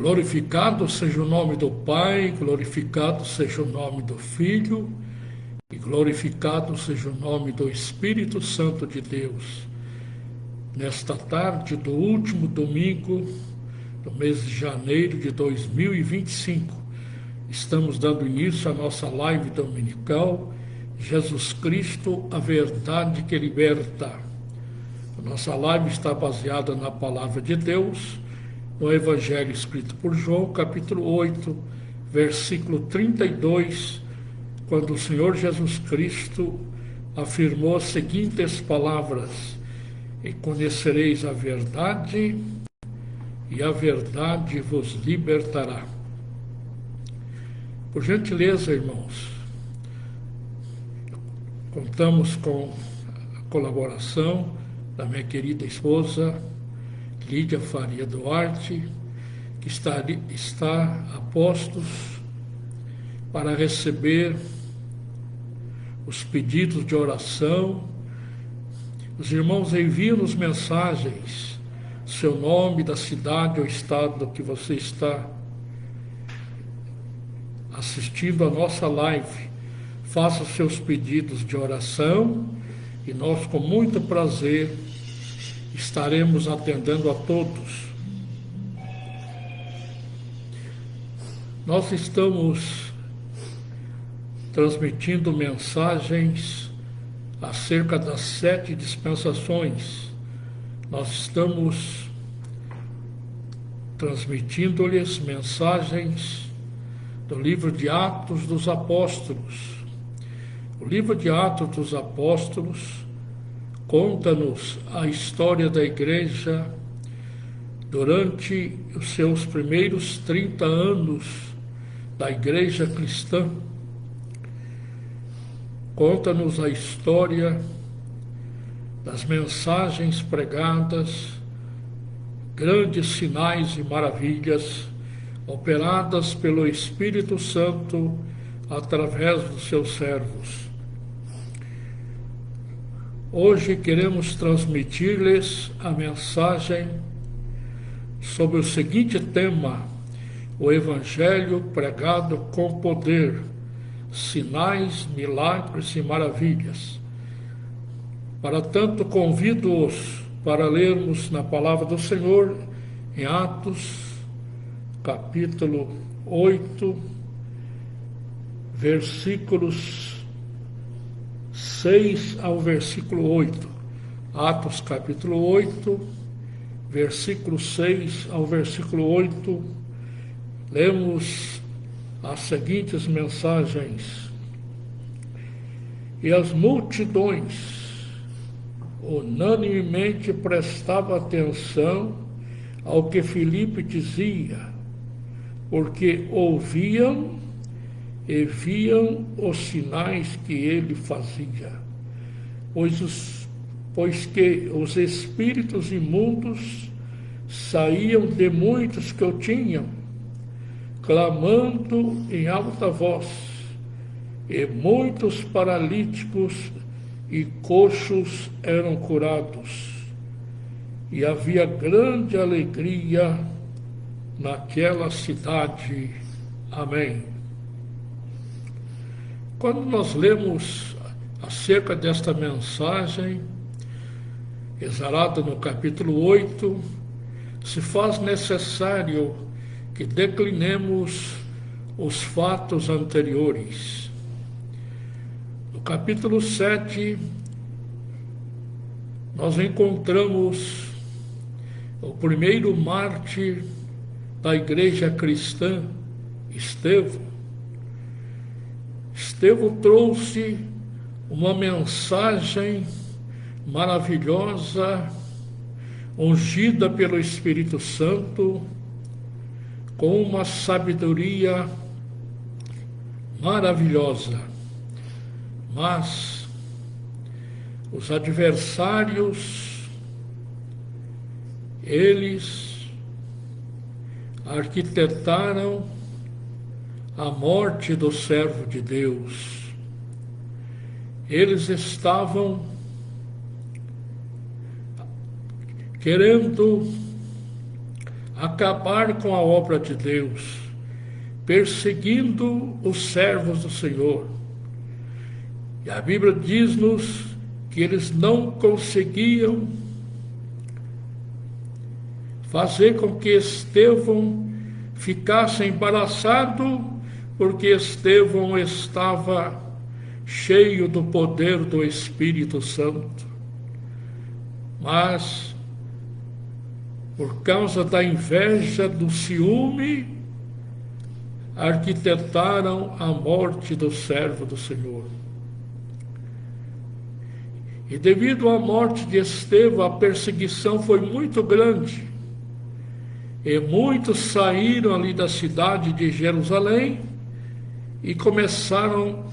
Glorificado seja o nome do Pai, glorificado seja o nome do Filho, e glorificado seja o nome do Espírito Santo de Deus. Nesta tarde do último domingo do mês de janeiro de 2025, estamos dando início à nossa live dominical, Jesus Cristo, a verdade que liberta. A nossa live está baseada na palavra de Deus, no Evangelho escrito por João, capítulo 8, versículo 32, quando o Senhor Jesus Cristo afirmou as seguintes palavras: e conhecereis a verdade, e a verdade vos libertará. Por gentileza, irmãos, contamos com a colaboração da minha querida esposa, Lídia Faria Duarte, que está a postos para receber os pedidos de oração. Os irmãos enviam-nos mensagens, seu nome, da cidade ou estado que você está assistindo a nossa live. Faça seus pedidos de oração e nós, com muito prazer, estaremos atendendo a todos. Nós estamos transmitindo mensagens acerca das 7 dispensações. Nós estamos transmitindo-lhes mensagens do livro de Atos dos Apóstolos. O livro de Atos dos Apóstolos conta-nos a história da igreja durante os seus primeiros 30 anos da igreja cristã. Conta-nos a história das mensagens pregadas, grandes sinais e maravilhas operadas pelo Espírito Santo através dos seus servos. Hoje queremos transmitir-lhes a mensagem sobre o seguinte tema: o Evangelho pregado com poder, sinais, milagres e maravilhas. Para tanto, convido-os para lermos na palavra do Senhor em Atos, capítulo 8, versículos 6 ao versículo 8. Atos capítulo 8, versículo 6 ao versículo 8. Lemos as seguintes mensagens: e as multidões unanimemente prestavam atenção ao que Filipe dizia, porque ouviam e viam os sinais que ele fazia, pois que os espíritos imundos saíam de muitos que o tinham, clamando em alta voz, e muitos paralíticos e coxos eram curados, e havia grande alegria naquela cidade. Amém. Quando nós lemos acerca desta mensagem, exarada no capítulo 8, se faz necessário que declinemos os fatos anteriores. No capítulo 7, nós encontramos o primeiro mártir da igreja cristã, Estevão. Estevão trouxe uma mensagem maravilhosa, ungida pelo Espírito Santo, com uma sabedoria maravilhosa. Mas os adversários, eles arquitetaram a morte do servo de Deus. Eles estavam querendo acabar com a obra de Deus, perseguindo os servos do Senhor. E a Bíblia diz-nos que eles não conseguiam fazer com que Estevão ficasse embaraçado, porque Estevão estava cheio do poder do Espírito Santo. Mas, por causa da inveja, do ciúme, arquitetaram a morte do servo do Senhor. E devido à morte de Estevão, a perseguição foi muito grande. E muitos saíram ali da cidade de Jerusalém e começaram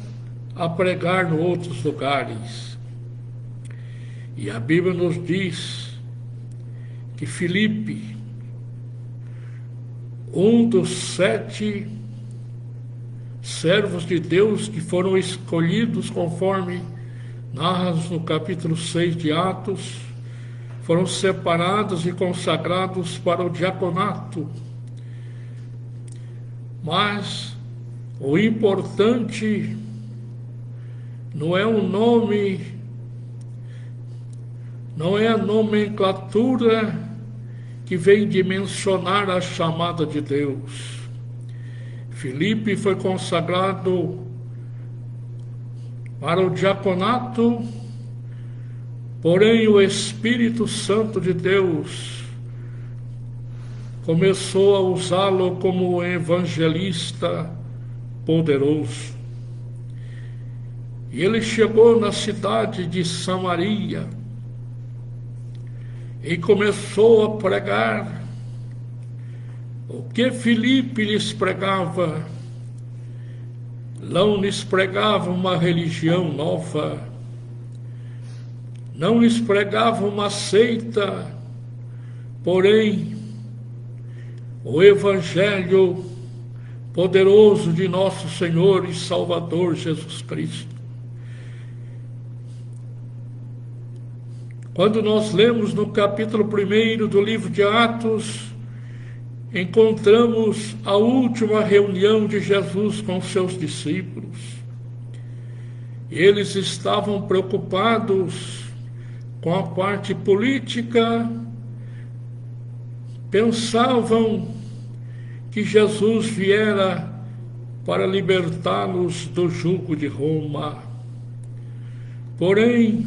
a pregar em outros lugares. E a Bíblia nos diz que Filipe, um dos 7 servos de Deus que foram escolhidos conforme narra-nos no capítulo 6 de Atos, foram separados e consagrados para o diaconato. Mas o importante não é o nome, não é a nomenclatura que vem de mencionar a chamada de Deus. Filipe foi consagrado para o diaconato, porém o Espírito Santo de Deus começou a usá-lo como um evangelista poderoso. E ele chegou na cidade de Samaria e começou a pregar. O que Filipe lhes pregava? Não lhes pregava uma religião nova, não lhes pregava uma seita, porém o Evangelho poderoso de nosso Senhor e Salvador Jesus Cristo. Quando nós lemos no capítulo 1 do livro de Atos, encontramos a última reunião de Jesus com seus discípulos. Eles estavam preocupados com a parte política, pensavam que Jesus viera para libertá-los do jugo de Roma. Porém,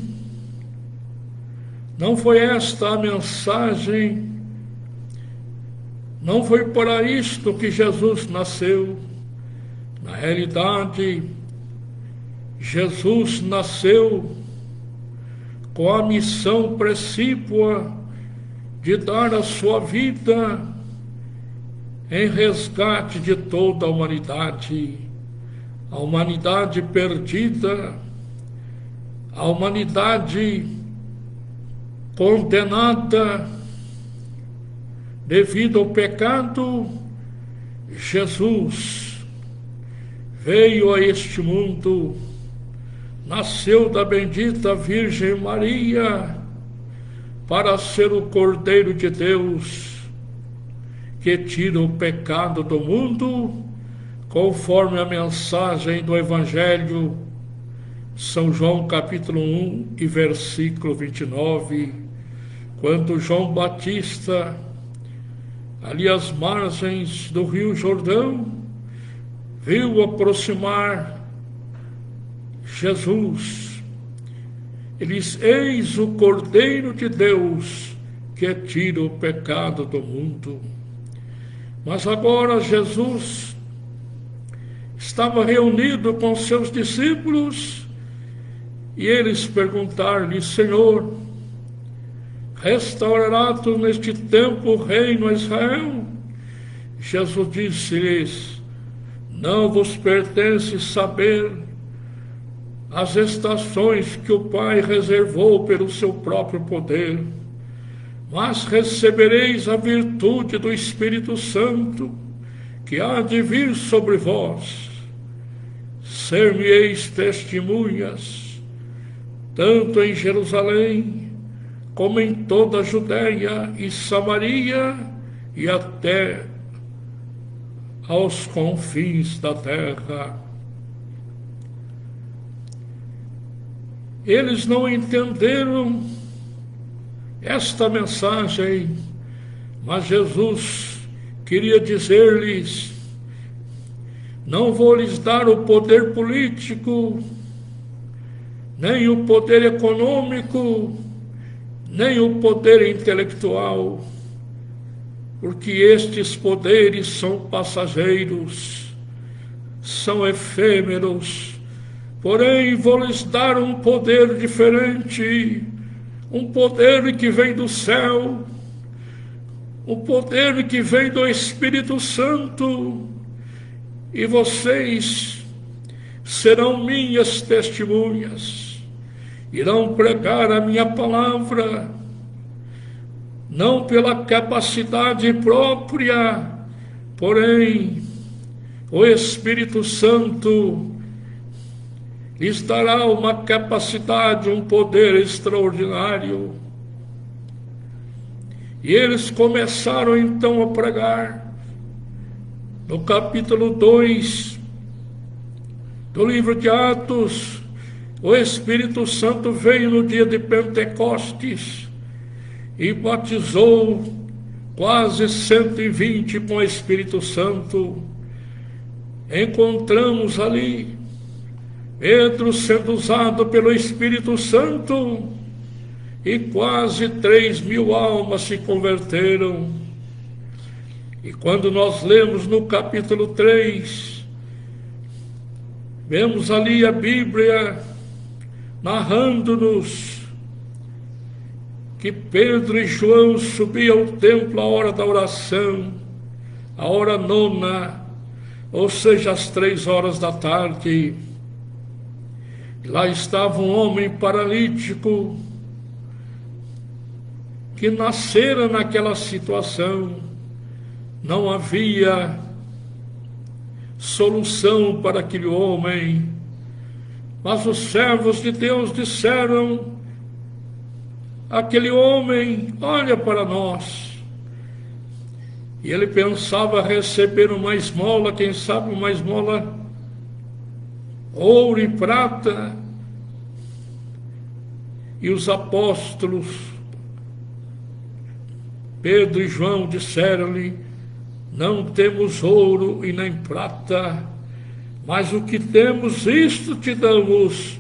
não foi esta a mensagem. Não foi para isto que Jesus nasceu. Na realidade, Jesus nasceu com a missão precípua de dar a sua vida em resgate de toda a humanidade perdida, a humanidade condenada devido ao pecado. Jesus veio a este mundo, nasceu da bendita Virgem Maria, para ser o Cordeiro de Deus, que tira o pecado do mundo, conforme a mensagem do Evangelho, São João capítulo 1 e versículo 29, quando João Batista, ali às margens do Rio Jordão, viu aproximar Jesus. Ele diz: eis o Cordeiro de Deus que tira o pecado do mundo. Mas agora Jesus estava reunido com seus discípulos e eles perguntaram-lhe: Senhor, restaurará tu neste tempo o reino a Israel? Jesus disse-lhes: não vos pertence saber as estações que o Pai reservou pelo seu próprio poder, mas recebereis a virtude do Espírito Santo, que há de vir sobre vós. Ser-me-eis testemunhas, tanto em Jerusalém, como em toda a Judéia e Samaria e até aos confins da terra. Eles não entenderam esta mensagem, mas Jesus queria dizer-lhes: não vou lhes dar o poder político, nem o poder econômico, nem o poder intelectual, porque estes poderes são passageiros, são efêmeros. Porém, vou lhes dar um poder diferente, um poder que vem do céu, um poder que vem do Espírito Santo, e vocês serão minhas testemunhas, irão pregar a minha palavra, não pela capacidade própria, porém o Espírito Santo lhes dará uma capacidade, um poder extraordinário. E eles começaram então a pregar. No capítulo 2 do livro de Atos, o Espírito Santo veio no dia de Pentecostes e batizou quase 120 com o Espírito Santo. Encontramos ali Pedro sendo usado pelo Espírito Santo, e quase 3.000 almas se converteram. E quando nós lemos no capítulo 3, vemos ali a Bíblia narrando-nos que Pedro e João subiam ao templo à hora da oração, a hora nona, ou seja, às 3 horas da tarde. E lá estava um homem paralítico que nascera naquela situação. Não havia solução para aquele homem, mas os servos de Deus disseram àquele homem: olha para nós. E ele pensava receber uma esmola, quem sabe uma esmola, ouro e prata. E os apóstolos Pedro e João disseram-lhe: não temos ouro e nem prata, mas o que temos, isto te damos.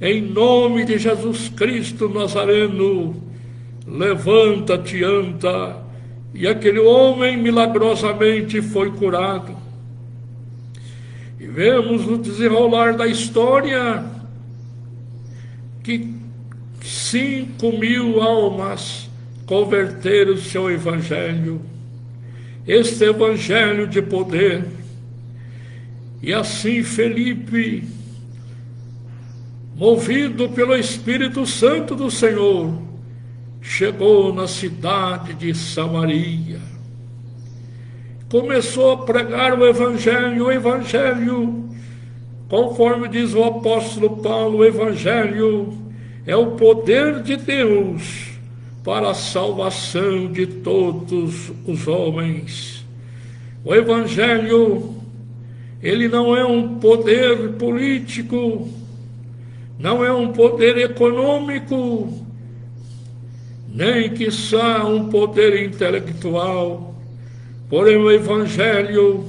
Em nome de Jesus Cristo Nazareno, levanta-te, anda. E aquele homem milagrosamente foi curado. E vemos no desenrolar da história que 5.000 almas converteram-se ao Evangelho, este Evangelho de poder. E assim Felipe, movido pelo Espírito Santo do Senhor, chegou na cidade de Samaria. Começou a pregar o Evangelho, conforme diz o apóstolo Paulo, o Evangelho é o poder de Deus para a salvação de todos os homens. O Evangelho, ele não é um poder político, não é um poder econômico, nem quiçá um poder intelectual. Porém, o Evangelho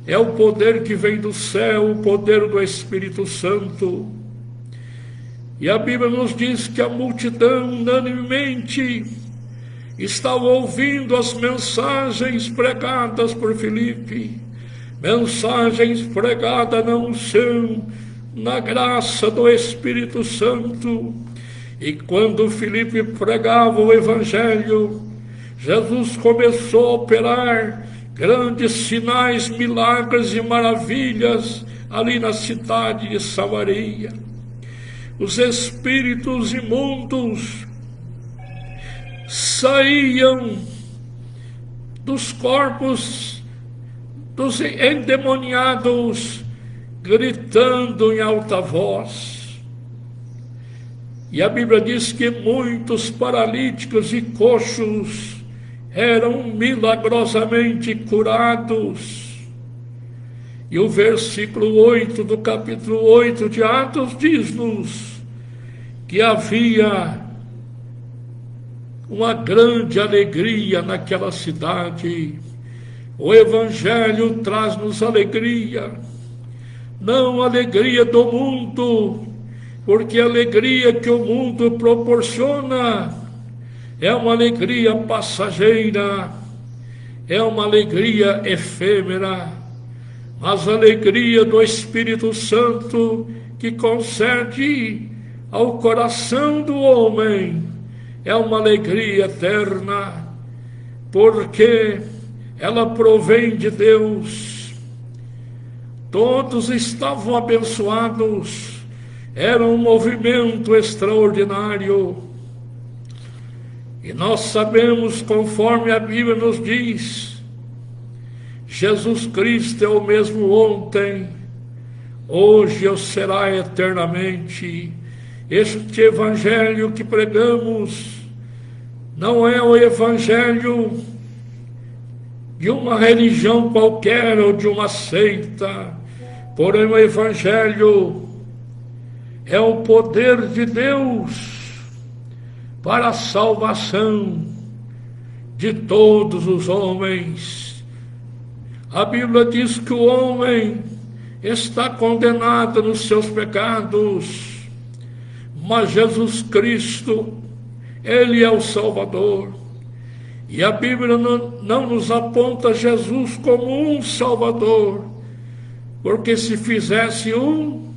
é o poder que vem do céu, o poder do Espírito Santo. E a Bíblia nos diz que a multidão unanimemente estava ouvindo as mensagens pregadas por Filipe, mensagens pregadas na unção, na graça do Espírito Santo. E quando Filipe pregava o Evangelho, Jesus começou a operar grandes sinais, milagres e maravilhas ali na cidade de Samaria. Os espíritos imundos saíam dos corpos dos endemoniados, gritando em alta voz. E a Bíblia diz que muitos paralíticos e coxos eram milagrosamente curados. E o versículo 8 do capítulo 8 de Atos diz-nos que havia uma grande alegria naquela cidade. O Evangelho traz-nos alegria, não alegria do mundo, porque a alegria que o mundo proporciona é uma alegria passageira, é uma alegria efêmera, mas a alegria do Espírito Santo que concede ao coração do homem é uma alegria eterna, porque ela provém de Deus. Todos estavam abençoados, era um movimento extraordinário. E nós sabemos, conforme a Bíblia nos diz, Jesus Cristo é o mesmo ontem, hoje e será eternamente. Este evangelho que pregamos não é o evangelho de uma religião qualquer ou de uma seita, porém o evangelho é o poder de Deus para a salvação de todos os homens. A Bíblia diz que o homem está condenado nos seus pecados, mas Jesus Cristo, Ele é o Salvador. E a Bíblia não nos aponta Jesus como um Salvador, porque se fizesse um,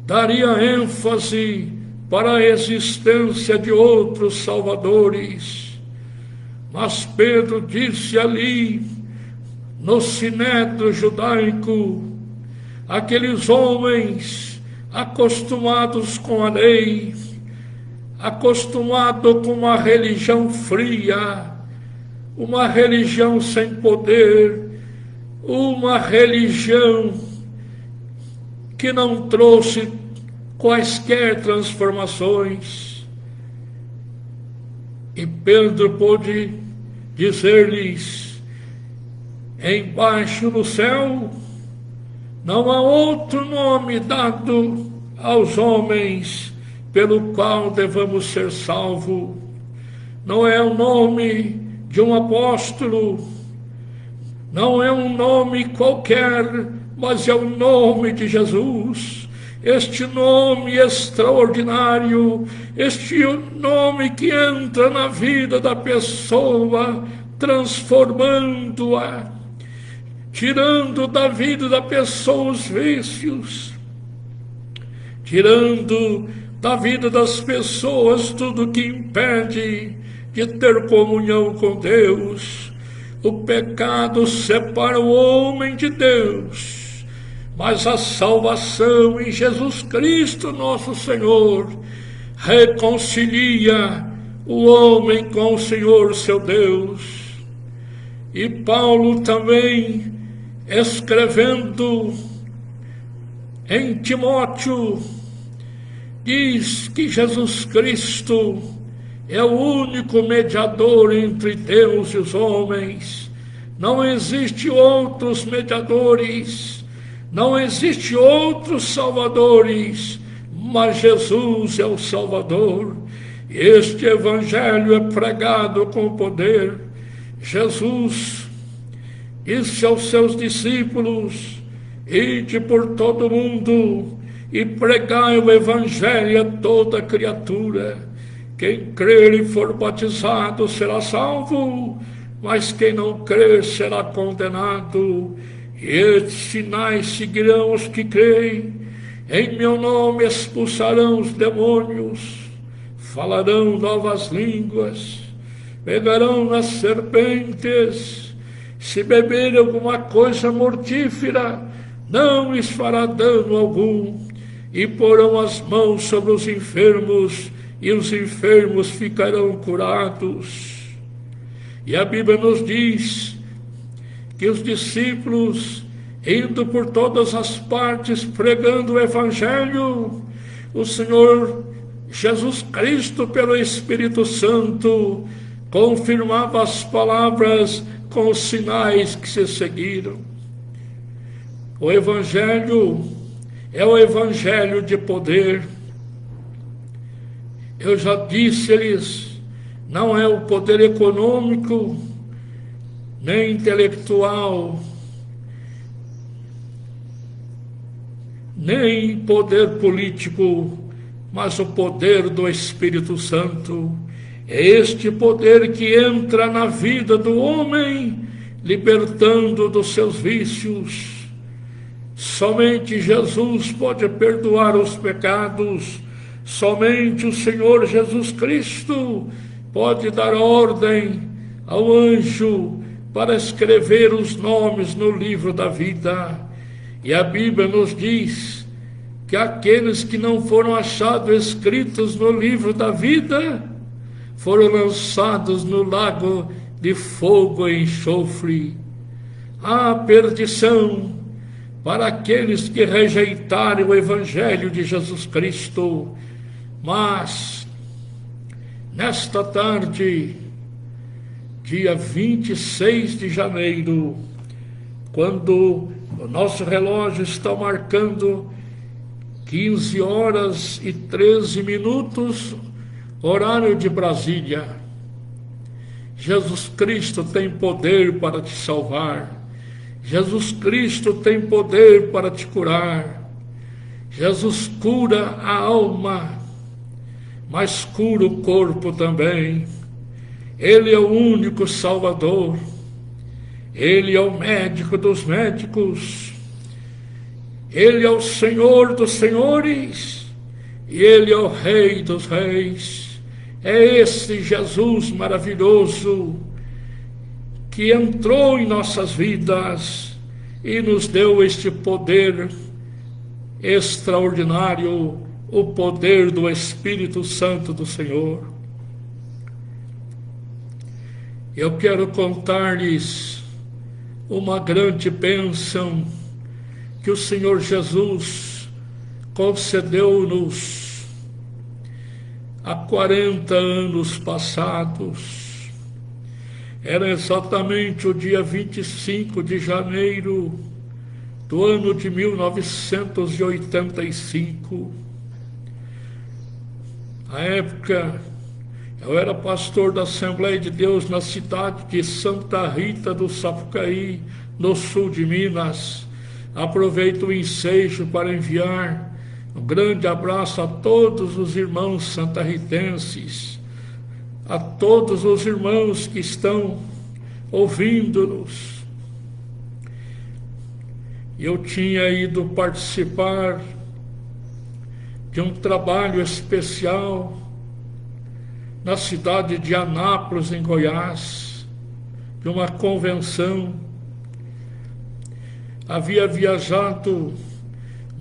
daria ênfase para a existência de outros salvadores. Mas Pedro disse ali, no sinédrio judaico, aqueles homens acostumados com a lei, acostumados com uma religião fria, uma religião sem poder, uma religião que não trouxe quaisquer transformações. E Pedro pôde dizer-lhes: embaixo do céu não há outro nome dado aos homens pelo qual devamos ser salvos. Não é o nome de um apóstolo, não é um nome qualquer, mas é o nome de Jesus. Este nome extraordinário, este nome que entra na vida da pessoa, transformando-a, tirando da vida da pessoa os vícios, tirando da vida das pessoas tudo que impede de ter comunhão com Deus. O pecado separa o homem de Deus, mas a salvação em Jesus Cristo nosso Senhor reconcilia o homem com o Senhor seu Deus. E Paulo também, escrevendo em Timóteo, diz que Jesus Cristo é o único mediador entre Deus e os homens. Não existe outros mediadores, não existe outros salvadores, mas Jesus é o Salvador. Este evangelho é pregado com poder. Jesus disse aos seus discípulos: ide por todo o mundo e pregai o evangelho a toda criatura. Quem crer e for batizado será salvo, mas quem não crer será condenado. E estes sinais seguirão os que creem. Em meu nome expulsarão os demônios, falarão novas línguas, pegarão nas serpentes, se beberem alguma coisa mortífera, não lhes fará dano algum, e porão as mãos sobre os enfermos, e os enfermos ficarão curados. E a Bíblia nos diz que os discípulos, indo por todas as partes pregando o evangelho, o Senhor Jesus Cristo, pelo Espírito Santo, confirmava as palavras com os sinais que se seguiram. O Evangelho é o Evangelho de poder. Eu já disse-lhes, não é o poder econômico, nem intelectual, nem poder político, mas o poder do Espírito Santo. É este poder que entra na vida do homem, libertando dos seus vícios. Somente Jesus pode perdoar os pecados. Somente o Senhor Jesus Cristo pode dar ordem ao anjo para escrever os nomes no livro da vida. E a Bíblia nos diz que aqueles que não foram achados escritos no livro da vida foram lançados no lago de fogo e enxofre. Há perdição para aqueles que rejeitarem o Evangelho de Jesus Cristo. Mas, nesta tarde, dia 26 de janeiro, quando o nosso relógio está marcando 15 horas e 13 minutos, horário de Brasília, Jesus Cristo tem poder para te salvar. Jesus Cristo tem poder para te curar. Jesus cura a alma, mas cura o corpo também. Ele é o único Salvador. Ele é o médico dos médicos. Ele é o Senhor dos senhores. E Ele é o Rei dos reis. É esse Jesus maravilhoso que entrou em nossas vidas e nos deu este poder extraordinário, o poder do Espírito Santo do Senhor. Eu quero contar-lhes uma grande bênção que o Senhor Jesus concedeu-nos há 40 anos passados. Era exatamente o dia 25 de janeiro do ano de 1985. Na época, eu era pastor da Assembleia de Deus na cidade de Santa Rita do Sapucaí, no sul de Minas. Aproveito o ensejo para enviar um grande abraço a todos os irmãos santarritenses, a todos os irmãos que estão ouvindo-nos. Eu tinha ido participar de um trabalho especial na cidade de Anápolis, em Goiás, de uma convenção. Havia viajado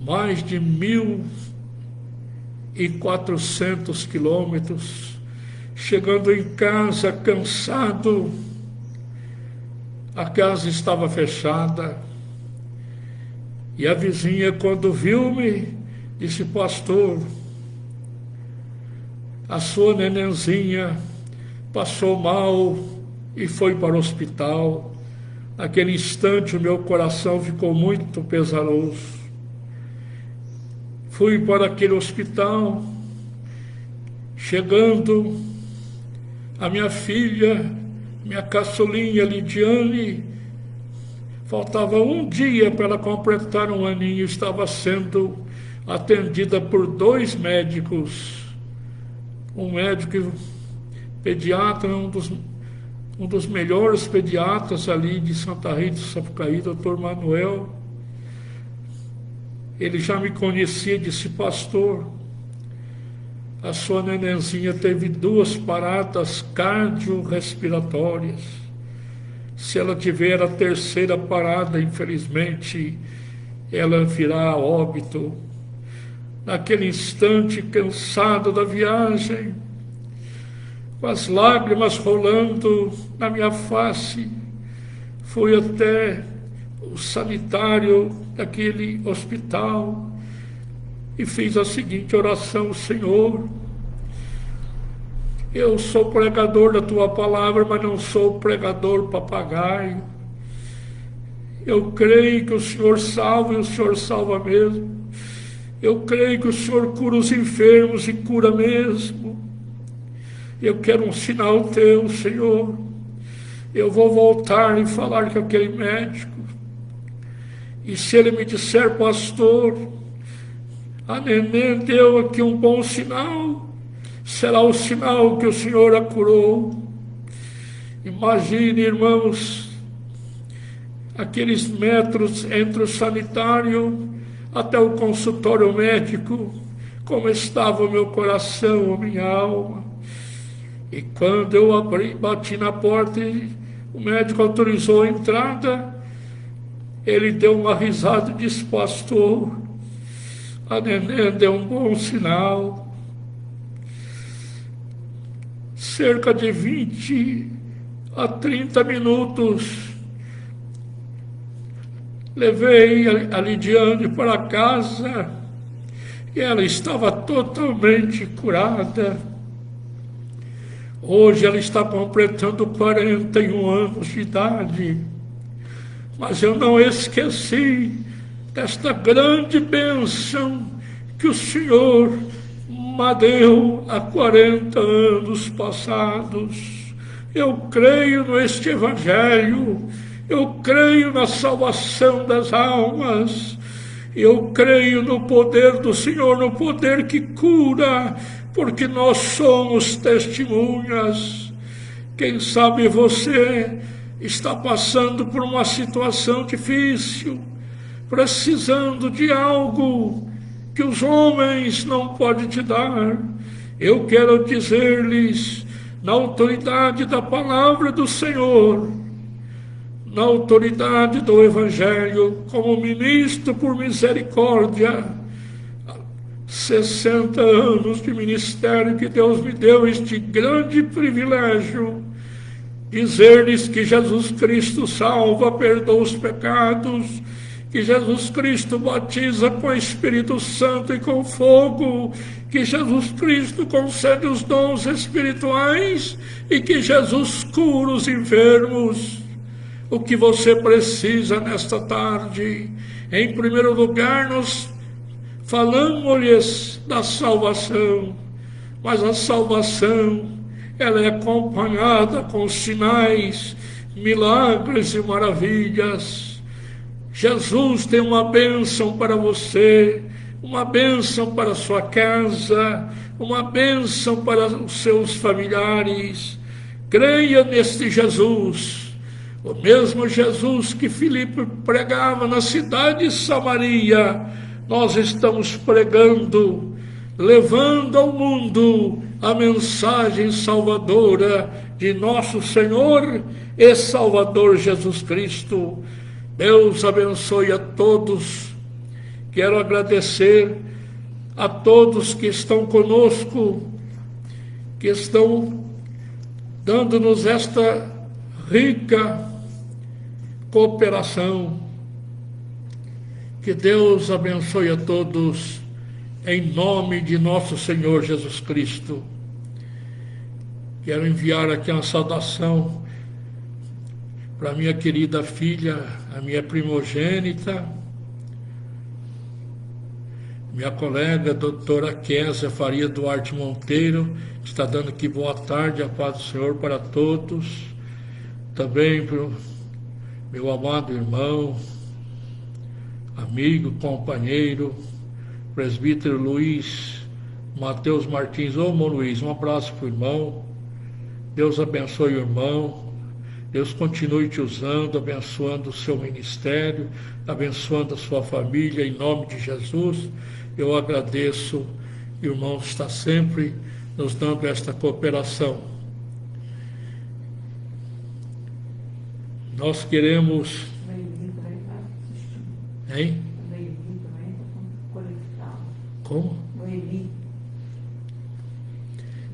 mais de 1.400 quilômetros, chegando em casa cansado. A casa estava fechada e a vizinha, quando viu-me, disse: pastor, a sua nenenzinha passou mal e foi para o hospital. Naquele instante o meu coração ficou muito pesaroso. Fui para aquele hospital. Chegando, a minha filha, minha caçulinha Lidiane, faltava um dia para ela completar um aninho, estava sendo atendida por 2 médicos. Um médico pediatra, um dos melhores pediatras ali de Santa Rita do Sapucaí, Dr. Manuel. Ele já me conhecia e disse: pastor, a sua nenenzinha teve 2 paradas cardiorrespiratórias. Se ela tiver a 3ª parada, infelizmente, ela virá a óbito. Naquele instante, cansado da viagem, com as lágrimas rolando na minha face, fui até o sanitário daquele hospital e fiz a seguinte oração: Senhor, Eu sou pregador da tua palavra, mas não sou pregador papagaio. Eu creio que o Senhor salva e o Senhor salva mesmo. Eu creio que o Senhor cura os enfermos e cura mesmo. Eu quero um sinal teu, Senhor. Eu vou voltar e falar com aquele médico. E se ele me disser, pastor, a neném deu aqui um bom sinal, será o sinal que o Senhor a curou. Imagine, irmãos, aqueles metros entre o sanitário até o consultório médico, como estava o meu coração, a minha alma. E quando eu bati na porta e o médico autorizou a entrada, ele deu uma risada e disse, pastor, a neném deu um bom sinal. Cerca de 20 a 30 minutos, levei a Lidiane para casa e ela estava totalmente curada. Hoje ela está completando 41 anos de idade. Mas eu não esqueci desta grande bênção que o Senhor me deu há 40 anos passados. Eu creio neste Evangelho, eu creio na salvação das almas, eu creio no poder do Senhor, no poder que cura, porque nós somos testemunhas. Quem sabe você está passando por uma situação difícil, precisando de algo que os homens não podem te dar. Eu quero dizer-lhes, na autoridade da palavra do Senhor, na autoridade do Evangelho, como ministro por misericórdia, 60 anos de ministério que Deus me deu, este grande privilégio, dizer-lhes que Jesus Cristo salva, perdoa os pecados, que Jesus Cristo batiza com o Espírito Santo e com fogo, que Jesus Cristo concede os dons espirituais e que Jesus cura os enfermos. O que você precisa nesta tarde? Em primeiro lugar, nós falamos-lhes da salvação, mas a salvação, ela é acompanhada com sinais, milagres e maravilhas. Jesus tem uma bênção para você, uma bênção para a sua casa, uma bênção para os seus familiares. Creia neste Jesus, o mesmo Jesus que Filipe pregava na cidade de Samaria. Nós estamos pregando, levando ao mundo a mensagem salvadora de nosso Senhor e Salvador Jesus Cristo. Deus abençoe a todos. Quero agradecer a todos que estão conosco, que estão dando-nos esta rica cooperação. Que Deus abençoe a todos, em nome de nosso Senhor Jesus Cristo. Quero enviar aqui uma saudação para minha querida filha, a minha primogênita, minha colega, doutora Késia Faria Duarte Monteiro, que está dando aqui boa tarde, a paz do Senhor para todos. Também para o meu amado irmão, amigo, companheiro, presbítero Luiz Mateus Martins. Ô, irmão Luiz, um abraço para o irmão. Deus abençoe o irmão. Deus continue te usando, abençoando o seu ministério, abençoando a sua família, em nome de Jesus. Eu agradeço, irmão, está sempre nos dando esta cooperação. Nós queremos... Hein? Como?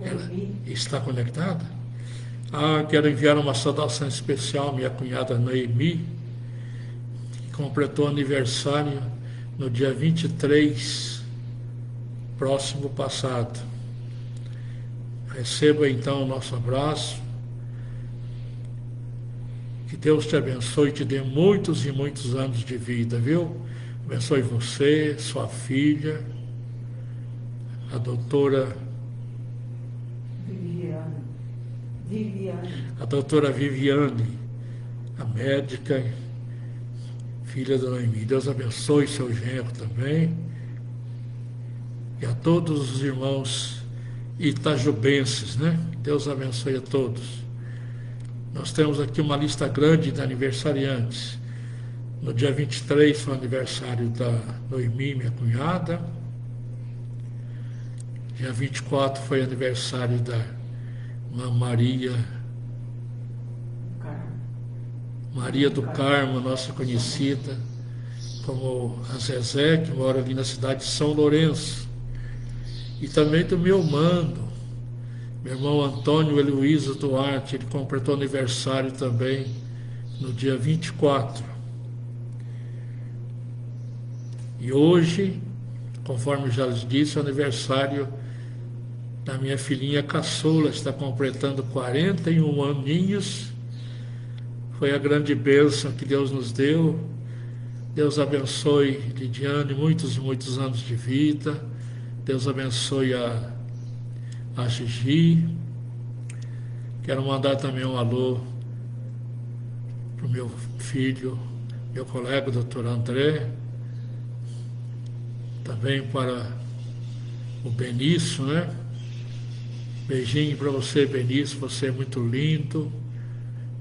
Ela está conectada? Quero enviar uma saudação especial à minha cunhada Noemi, que completou aniversário no dia 23, próximo passado. Receba então o nosso abraço. Que Deus te abençoe e te dê muitos e muitos anos de vida, viu? Abençoe você, sua filha, a doutora Viviane, a médica, filha da Noemi. Deus abençoe seu genro também. E a todos os irmãos itajubenses, né? Deus abençoe a todos. Nós temos aqui uma lista grande de aniversariantes. No dia 23 foi o aniversário da Noemi, minha cunhada. Dia 24 foi aniversário da Maria do Carmo, nossa conhecida como a Zezé, que mora ali na cidade de São Lourenço. E também do meu mano, meu irmão Antônio Heloísio Duarte, ele completou aniversário também no dia 24. E hoje, conforme já lhes disse, é o aniversário da minha filhinha caçula, está completando 41 aninhos. Foi a grande bênção que Deus nos deu. Deus abençoe Lidiane, muitos e muitos anos de vida. Deus abençoe a Gigi. Quero mandar também um alô para o meu filho, meu colega, o doutor André. Também para o Benício, né? Beijinho para você, Benício. Você é muito lindo.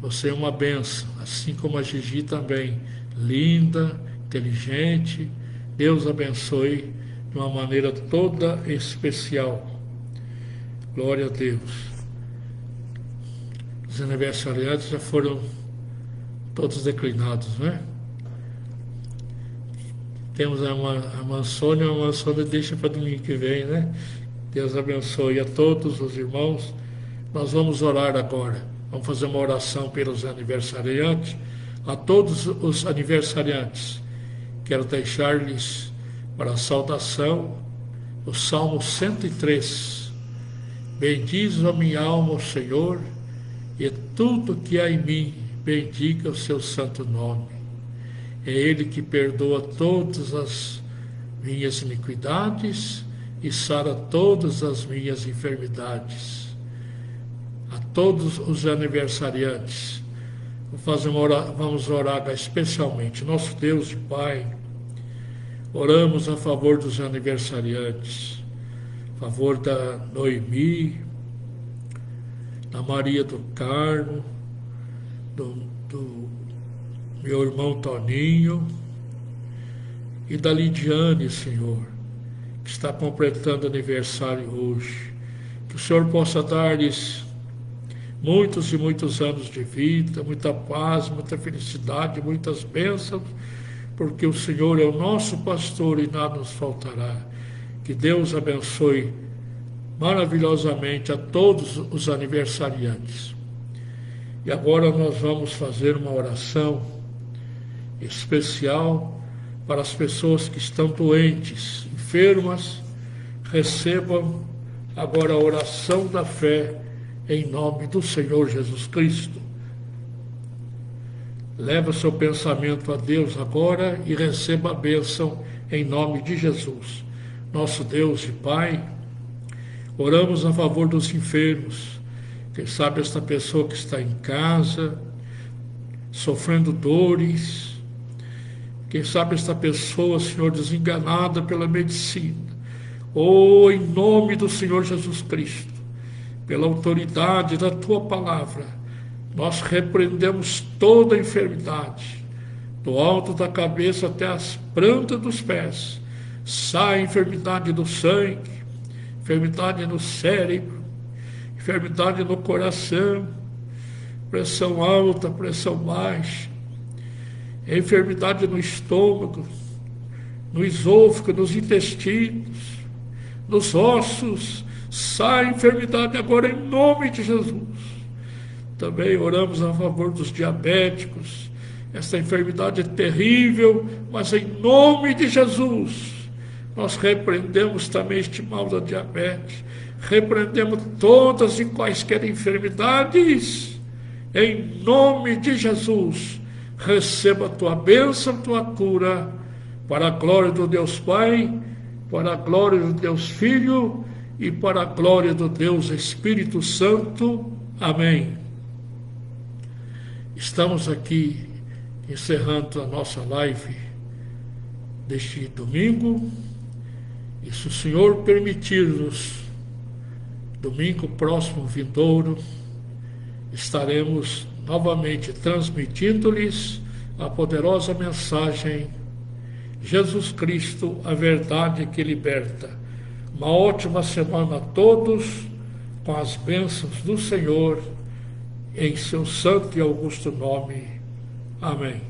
Você é uma bênção. Assim como a Gigi também. Linda, inteligente. Deus abençoe de uma maneira toda especial. Glória a Deus. Os aniversariantes já foram todos declinados, né? Temos a Mansônia deixa para domingo que vem, né? Deus abençoe a todos os irmãos. Nós vamos orar agora. Vamos fazer uma oração pelos aniversariantes. A todos os aniversariantes, quero deixar-lhes para a saudação o Salmo 103. Bendize a minha alma o Senhor, e tudo que há em mim, bendiga o seu santo nome. É Ele que perdoa todas as minhas iniquidades e sara todas as minhas enfermidades. A todos os aniversariantes, vamos orar especialmente. Nosso Deus e Pai, oramos a favor dos aniversariantes, a favor da Noemi, da Maria do Carmo, do meu irmão Toninho e da Lidiane, Senhor, que está completando aniversário hoje. Que o Senhor possa dar-lhes muitos e muitos anos de vida, muita paz, muita felicidade, muitas bênçãos, porque o Senhor é o nosso pastor e nada nos faltará. Que Deus abençoe maravilhosamente a todos os aniversariantes. E agora nós vamos fazer uma oração especial para as pessoas que estão doentes, enfermas. Recebam agora a oração da fé em nome do Senhor Jesus Cristo. Leva seu pensamento a Deus agora e receba a bênção em nome de Jesus. Nosso Deus e Pai, oramos a favor dos enfermos. Quem sabe esta pessoa que está em casa, sofrendo dores. Quem sabe esta pessoa, Senhor, desenganada pela medicina. Em nome do Senhor Jesus Cristo, pela autoridade da Tua palavra, nós repreendemos toda a enfermidade, do alto da cabeça até as plantas dos pés. Sai enfermidade do sangue, enfermidade no cérebro, enfermidade no coração, pressão alta, pressão baixa, enfermidade no estômago, no esôfago, nos intestinos, nos ossos. Sai enfermidade agora em nome de Jesus. Também oramos a favor dos diabéticos. Esta enfermidade é terrível, mas em nome de Jesus Nós repreendemos também este mal da diabetes, repreendemos todas e quaisquer enfermidades, em nome de Jesus. Receba a tua bênção, a tua cura, para a glória do Deus Pai, para a glória do Deus Filho e para a glória do Deus Espírito Santo. Amém. Estamos aqui encerrando a nossa live deste domingo, e se o Senhor permitir-nos, domingo próximo vindouro, estaremos novamente transmitindo-lhes a poderosa mensagem: Jesus Cristo, a verdade que liberta. Uma ótima semana a todos, com as bênçãos do Senhor, em seu santo e augusto nome. Amém.